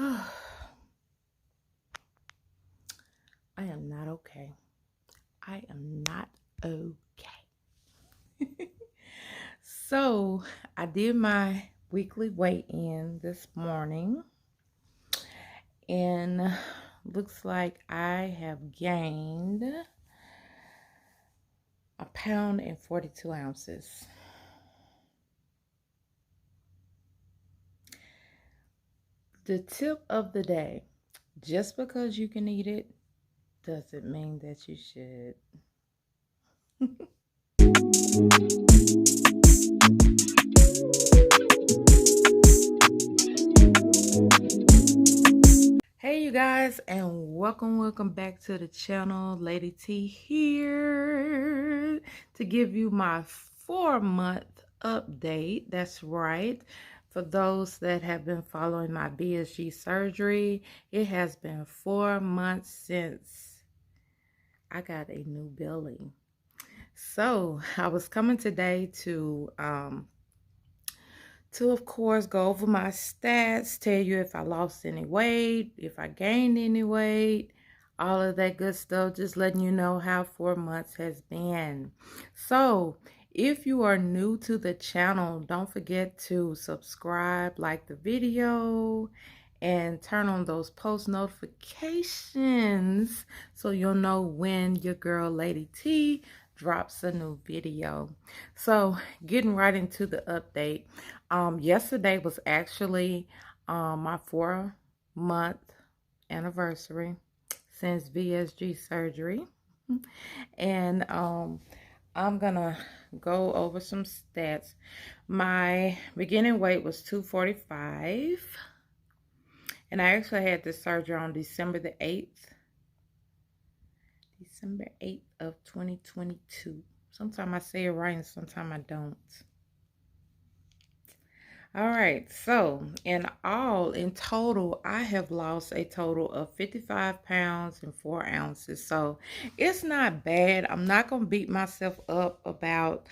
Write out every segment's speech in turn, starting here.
I am not okay. I am not okay. So, I did my weekly weigh-in this morning, and looks like I have gained 1 pound and 42 ounces. The tip of the day: just because you can eat it doesn't mean that you should. Hey you guys, and welcome back to the channel. Lady T here to give you my 4-month update. That's right, for those that have been following my VSG surgery, it has been 4 months since I got a new belly. So I was coming today to of course go over my stats, tell you if I lost any weight, if I gained any weight, all of that good stuff, just letting you know how 4 months has been. So if you are new to the channel, don't forget to subscribe, like the video, and turn on those post notifications so you'll know when your girl Lady T drops a new video. So getting right into the update. Yesterday was actually my 4-month anniversary since VSG surgery, and I'm gonna go over some stats. My beginning weight was 245, and I actually had this surgery on December 8th of 2022. Sometimes I say it right and sometimes I don't. All right, so in total, I have lost a total of 55 pounds and 4 ounces. So it's not bad. I'm not going to beat myself up about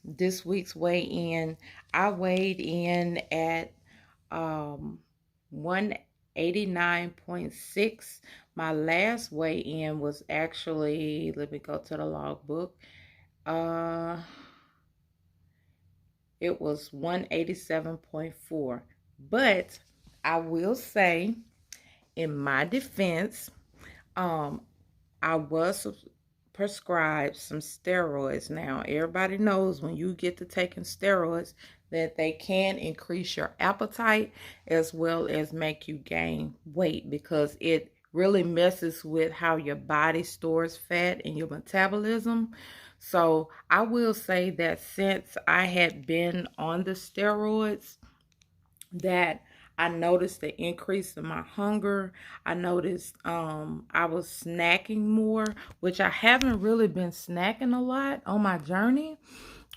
this week's weigh-in. I weighed in at 189.6. My last weigh-in was actually, let me go to the logbook. It was 187.4. But I will say, in my defense, I was prescribed some steroids. Now, everybody knows when you get to taking steroids that they can increase your appetite as well as make you gain weight, because it really messes with how your body stores fat in your metabolism. So I will say that since I had been on the steroids, that I noticed the increase in my hunger. I noticed I was snacking more, which I haven't really been snacking a lot on my journey.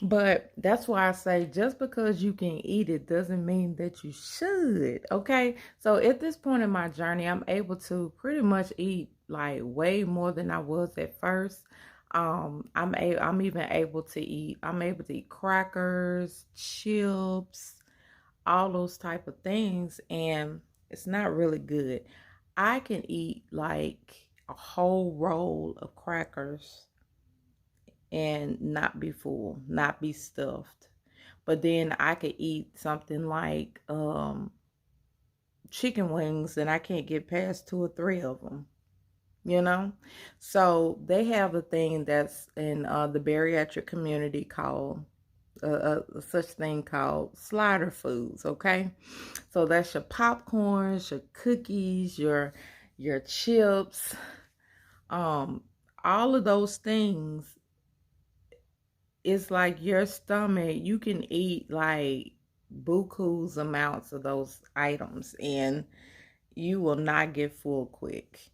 But that's why I say, just because you can eat it doesn't mean that you should, okay? So at this point in my journey, I'm able to pretty much eat like way more than I was at first. I'm even able to eat, I'm able to eat crackers, chips, all those type of things, and it's not really good. I can eat like a whole roll of crackers and not be full, not be stuffed. But then I could eat something like chicken wings and I can't get past 2 or 3 of them, you know? So they have a thing that's in the bariatric community called such thing called slider foods, okay? So that's your popcorns, your cookies, your chips, all of those things. It's like your stomach, you can eat like buku's amounts of those items and you will not get full quick.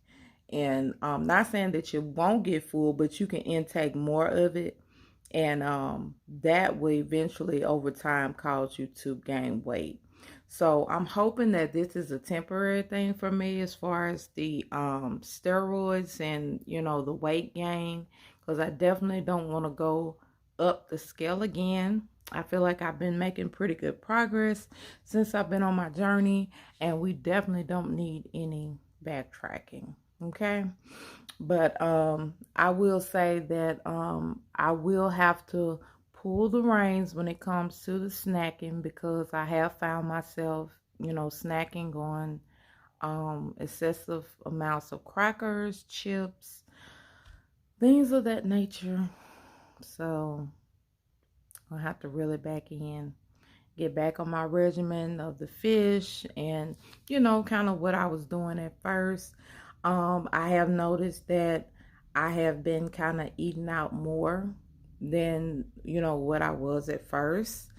And I'm not saying that you won't get full, but you can intake more of it, and that will eventually over time cause you to gain weight. So I'm hoping that this is a temporary thing for me as far as the steroids and, you know, the weight gain, because I definitely don't want to go up the scale again. I feel like I've been making pretty good progress since I've been on my journey, and we definitely don't need any backtracking. Okay. But I will say that I will have to pull the reins when it comes to the snacking, because I have found myself, snacking on excessive amounts of crackers, chips, things of that nature. So I'll have to reel it back in, get back on my regimen of the fish, and kind of what I was doing at first. I have noticed that I have been kind of eating out more than what I was at first.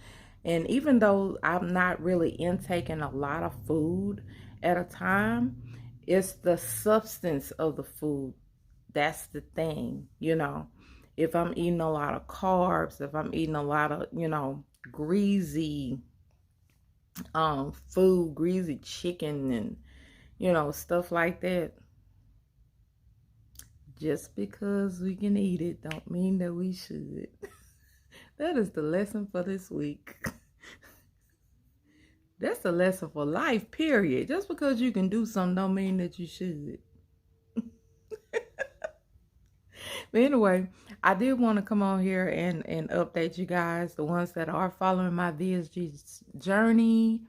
And even though I'm not really intaking a lot of food at a time, it's the substance of the food. That's the thing. If I'm eating a lot of carbs, if I'm eating a lot of, greasy food, greasy chicken, and stuff like that, just because we can eat it don't mean that we should. That is the lesson for this week. That's the lesson for life, period. Just because you can do something don't mean that you should. But anyway, I did want to come on here and update you guys, the ones that are following my VSG journey.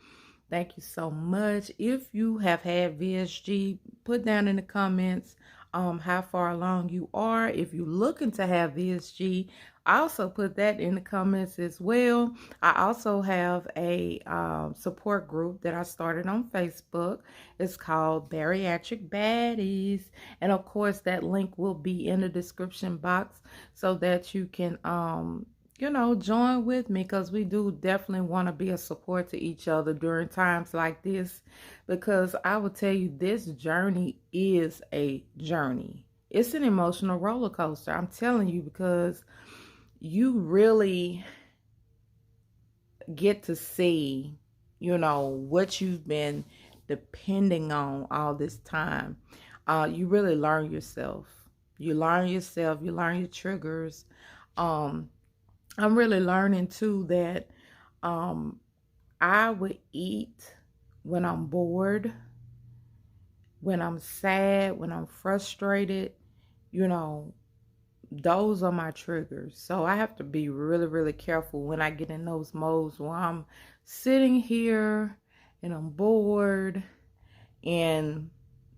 Thank you so much. If you have had VSG, put down in the comments how far along you are. If you're looking to have VSG, I also put that in the comments as well. I also have a support group that I started on Facebook. It's called Bariatric Baddies. And of course, that link will be in the description box so that you can join with me, because we do definitely want to be a support to each other during times like this, because I will tell you, this journey is a journey. It's an emotional roller coaster. I'm telling you, because you really get to see, what you've been depending on all this time. You really learn yourself. You learn yourself. You learn your triggers. I'm really learning too that I would eat when I'm bored, when I'm sad, when I'm frustrated. Those are my triggers. So I have to be really, really careful when I get in those modes where I'm sitting here and I'm bored, and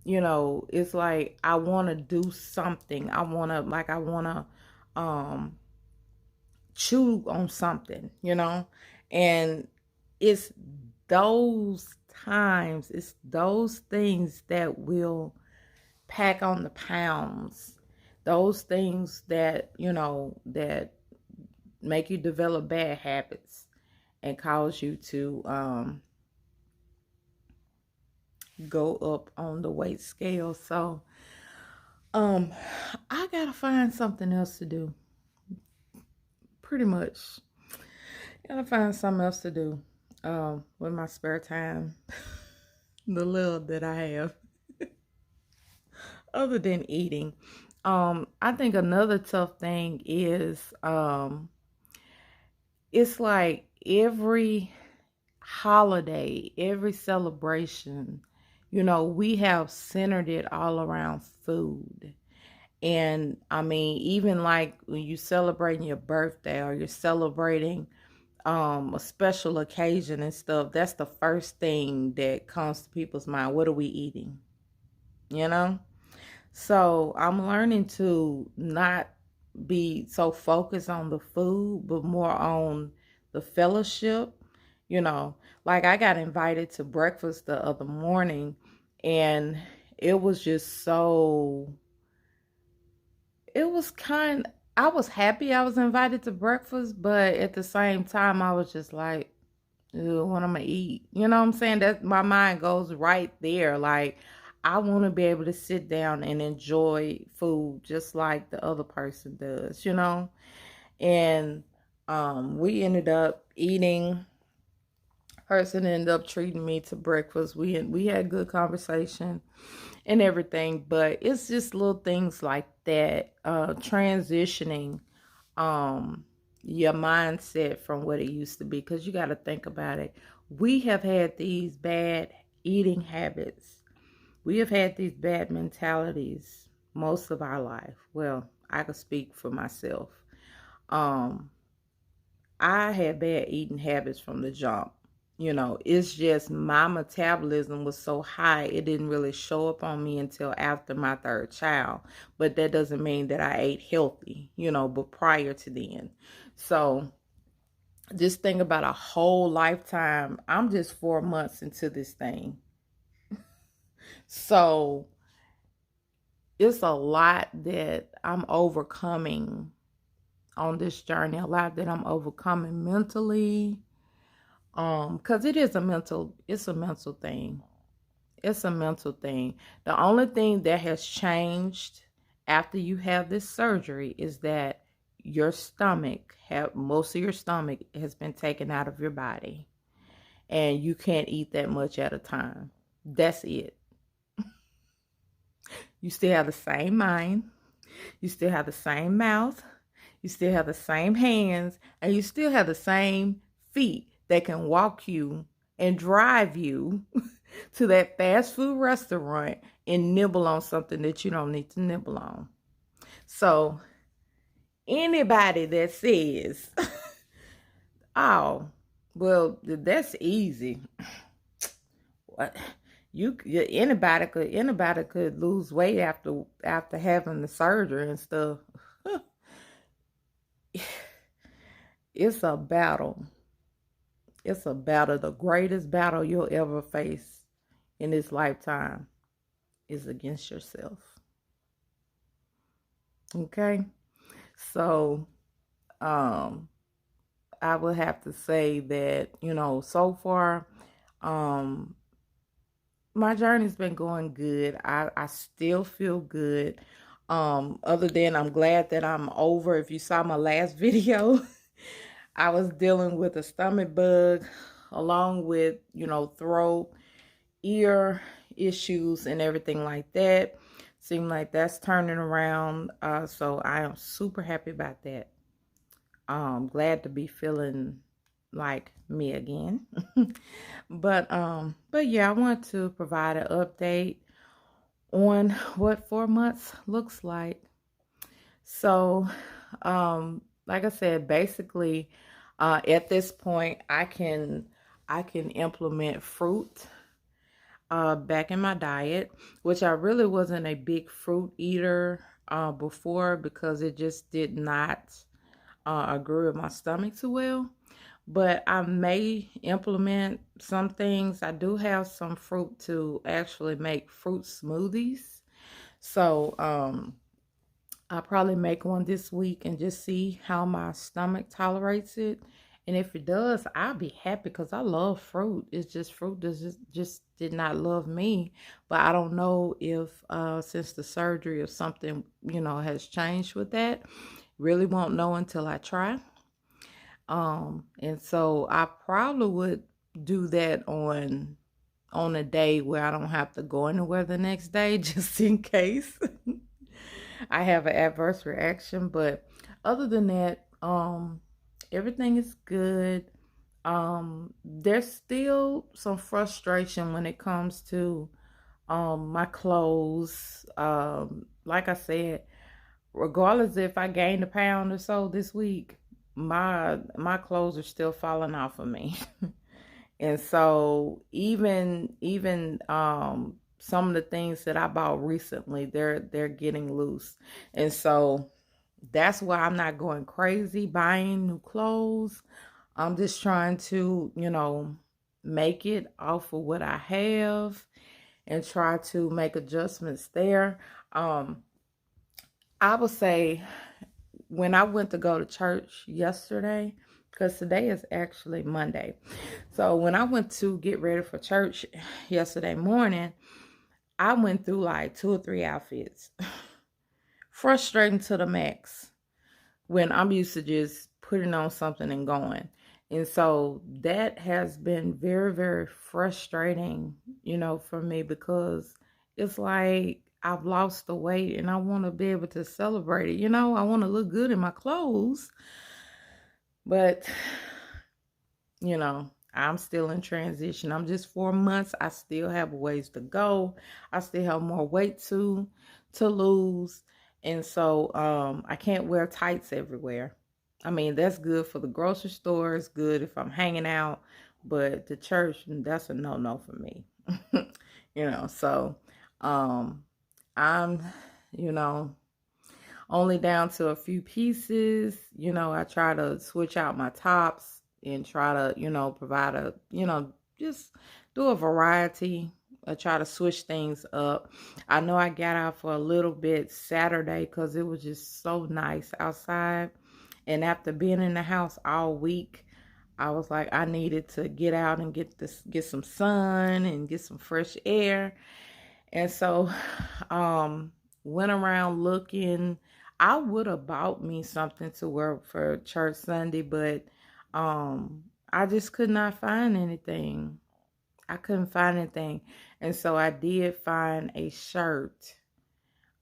it's like I want to do something. I want to chew on something, and it's those times, it's those things that will pack on the pounds, those things that that make you develop bad habits and cause you to go up on the weight scale. So I gotta find something else to do. Pretty much gotta find something else to do with my spare time. The little that I have other than eating. I think another tough thing is it's like every holiday, every celebration, we have centered it all around food. And I mean, even like when you celebrating your birthday or you're celebrating a special occasion and stuff, that's the first thing that comes to people's mind. What are we eating? So I'm learning to not be so focused on the food, but more on the fellowship. Like I got invited to breakfast the other morning, and it was just so, I was happy I was invited to breakfast, but at the same time, I was just like, what I'm gonna eat? You know what I'm saying? That my mind goes right there. Like, I want to be able to sit down and enjoy food just like the other person does, And we ended up eating. Person ended up treating me to breakfast. We had good conversation and everything, but it's just little things like that. Transitioning your mindset from what it used to be, because you got to think about it. We have had these bad eating habits. We have had these bad mentalities most of our life. Well, I could speak for myself. Um, I had bad eating habits from the jump. It's just my metabolism was so high, it didn't really show up on me until after my third child. But that doesn't mean that I ate healthy, but prior to then. So just think about a whole lifetime. I'm just 4 months into this thing. So it's a lot that I'm overcoming on this journey, a lot that I'm overcoming mentally. Because it's a mental thing. It's a mental thing. The only thing that has changed after you have this surgery is that most of your stomach has been taken out of your body, and you can't eat that much at a time. That's it. You still have the same mind, you still have the same mouth, you still have the same hands, and you still have the same feet that can walk you and drive you to that fast food restaurant and nibble on something that you don't need to nibble on. So anybody that says, oh, well, that's easy. What? Anybody could lose weight after having the surgery and stuff. It's a battle. It's a battle. The greatest battle you'll ever face in this lifetime is against yourself. Okay? So, I would have to say that, so far, my journey's been going good. I still feel good. Other than I'm glad that I'm over. If you saw my last video, I was dealing with a stomach bug along with, throat, ear issues and everything like that. Seems like that's turning around. So I am super happy about that. Glad to be feeling like me again. But yeah, I want to provide an update on what 4 months looks like. So, like I said, basically, at this point, I can implement fruit back in my diet, which I really wasn't a big fruit eater before, because it just did not agree with my stomach too well. But I may implement some things. I do have some fruit to actually make fruit smoothies. So I'll probably make one this week and just see how my stomach tolerates it. And if it does, I'll be happy, because I love fruit. It's just fruit just did not love me. But I don't know if since the surgery or something, has changed with that. Really won't know until I try. And so I probably would do that on a day where I don't have to go anywhere the next day, just in case I have an adverse reaction. But other than that, everything is good. There's still some frustration when it comes to my clothes. Like I said, regardless if I gained a pound or so this week, my clothes are still falling off of me. And so even some of the things that I bought recently, they're getting loose. And so that's why I'm not going crazy buying new clothes. I'm just trying to, make it off of what I have and try to make adjustments there. I would say, when I went to go to church yesterday, because today is actually Monday. So when I went to get ready for church yesterday morning, I went through like 2 or 3 outfits. Frustrating to the max, when I'm used to just putting on something and going. And so that has been very, very frustrating, for me, because it's like I've lost the weight and I want to be able to celebrate it. I want to look good in my clothes. But, you know, I'm still in transition. I'm just 4 months. I still have ways to go. I still have more weight to lose. And so I can't wear tights everywhere. I mean, that's good for the grocery store. It's good if I'm hanging out. But the church, that's a no-no for me. You know, so I'm, you know, only down to a few pieces. You know, I try to switch out my tops and try to, you know, provide a, you know, just do a variety. I try to switch things up. I know I got out for a little bit Saturday because it was just so nice outside. And after being in the house all week, I was like, I needed to get out and get some sun and get some fresh air. And so, went around looking. I would have bought me something to wear for church Sunday, but I just could not find anything. I couldn't find anything. And so I did find a shirt.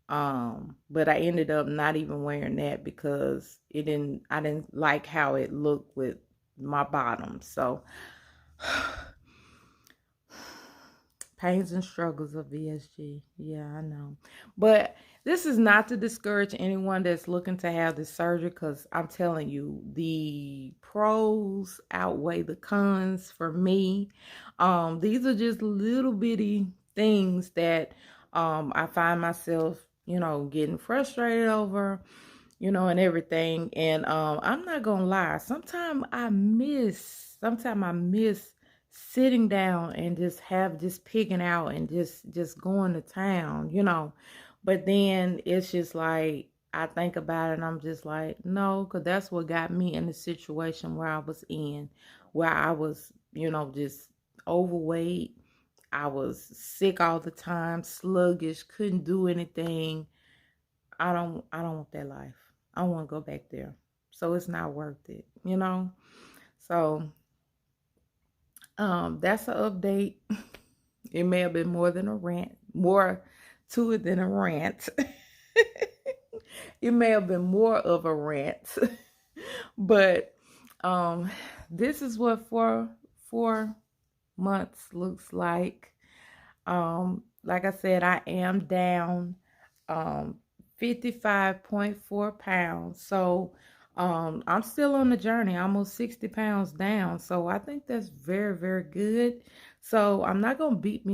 But I ended up not even wearing that because I didn't like how it looked with my bottom. So pains and struggles of VSG. Yeah, I know. But this is not to discourage anyone that's looking to have this surgery, because I'm telling you, the pros outweigh the cons for me. These are just little bitty things that I find myself, you know, getting frustrated over, you know, and everything. And I'm not gonna lie, sometimes I miss sitting down and just picking out and just going to town, you know. But then it's just like I think about it and I'm just like, no, because that's what got me in the situation where I was in, where I was, you know, just overweight. I was sick all the time, sluggish, couldn't do anything. I don't want that life. I don't want to go back there. So it's not worth it, you know? So that's an update. It may have been more than a rant, more to it than a rant. It may have been more of a rant. But this is what four months looks like. Like I said, I am down 55.4 pounds. So I'm still on the journey, almost 60 pounds down. So I think that's very, very good. So I'm not gonna beat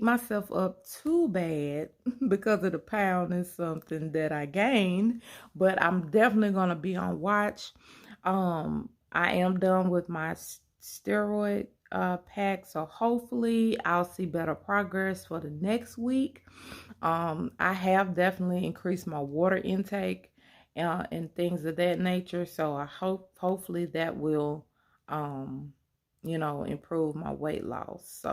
myself up too bad because of the pound and something that I gained, but I'm definitely gonna be on watch. I am done with my steroid pack, so hopefully I'll see better progress for the next week. I have definitely increased my water intake and things of that nature, so I hopefully that will you know, improve my weight loss.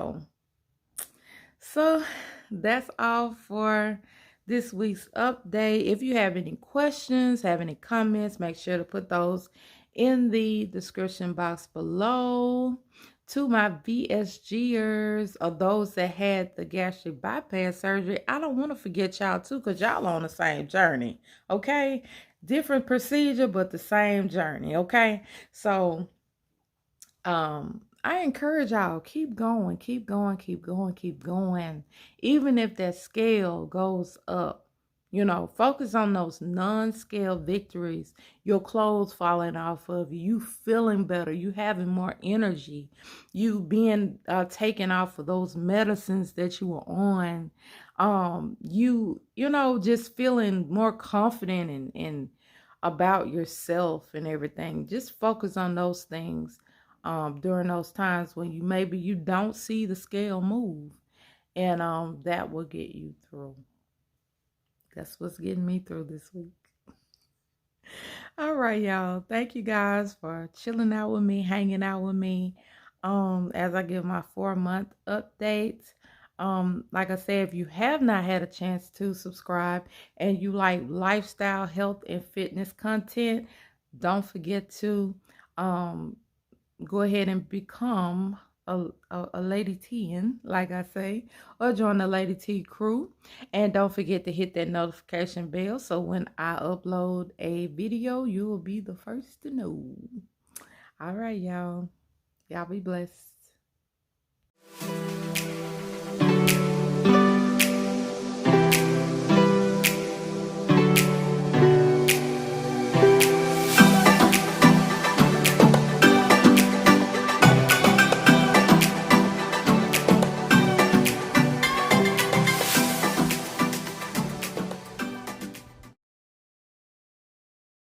So that's all for this week's update. If you have any questions, have any comments, make sure to put those in the description box below. To my VSGers, or those that had the gastric bypass surgery, I don't want to forget y'all too, because y'all on the same journey, okay? Different procedure, but the same journey, okay? So I encourage y'all, keep going, keep going, keep going, keep going. Even if that scale goes up, you know, focus on those non-scale victories. Your clothes falling off of you, feeling better, you having more energy, you being taken off of those medicines that you were on. You know, just feeling more confident and about yourself and everything. Just focus on those things during those times when you don't see the scale move, and that will get you through. That's what's getting me through this week. All right, y'all. Thank you guys for chilling out with me, hanging out with me as I give my 4-month update. Like I said, if you have not had a chance to subscribe and you like lifestyle, health, and fitness content, don't forget to go ahead and become a Lady T-in, like I say, or join the Lady T crew. And don't forget to hit that notification bell so when I upload a video, you will be the first to know. All right, y'all. Y'all be blessed.